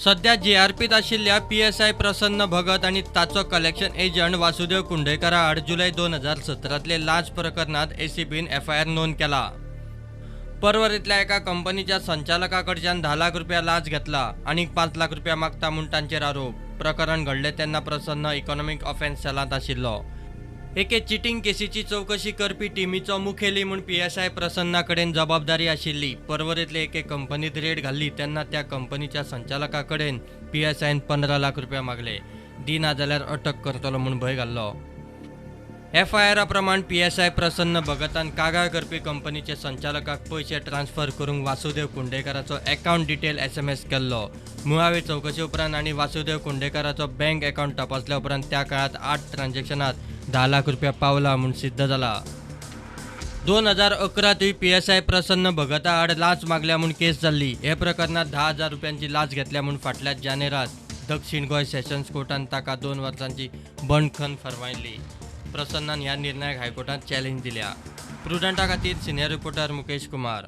सध्या जीआरपीत आशिल्ल्या PSI प्रसन्न भगत आणि ताचो कलेक्शन एजंट वासुदेव कुंडेकरा आड जुलै 2017तले लाच प्रकरणात ACBन FIR नोंद केला। परवरीतल्या एका कंपनीच्या संचालकाकडच्यान 10 लाख रुपया लाच घेतला आणि 5 लाख रुपया मागता म्हूण तांचेर आरोप। प्रकरण घडले तेन्ना प्रसन्न इकॉनॉमिक ऑफेन्स सेलांत आशिल्लो। एके चिटींग केसीची चौकशी करपी टीमीचो मुखेली म्हूण PSI प्रसन्ना कडेन जबाबदारी आशिल्ली। परवरीतले एके कंपनीत रेड घाल्ली तेन्ना त्या कंपनीच्या संचालका कडेन PSIन 15 लाख रुपया मागले। दिना जाल्यार अटक करतलो म्हूण भंय घाल्लो। FIR प्रमाण PSI प्रसन्न भगतान कागाळ करपी कंपनीचे संचालकाक पैसे ट्रान्स्फर करूंक वासुदेव कुंडेकराचो अकाउंट डिटेल SMS केल्लो। मुळावे चौकशे उपरांत आणि वासुदेव कुंडेकराचो बँक अकाउंट तपासल्या उपरांत त्या काळात 8 ट्रान्झॅक्शनात 10 लाख रुपया पावला म्हूण सिद्ध जाला। 2011 PSI प्रसन्न भगता आड लाच मागल्या म्हूण केस जाल्ली। हे प्रकरणात 10,000 रुपयांची लाच घेतल्या म्हूण फाटल्या जानेरात दक्षिण गोंय सेशन्स कोर्टान ताका 2 वर्सांची बंडखण फरमायिल्ली। प्रसन्नान ह्या निर्णयाक हायकोर्टात चॅलेंज दिल्या। प्रुडंटा खातीर सिनियर रिपोर्टर मुकेश कुमार।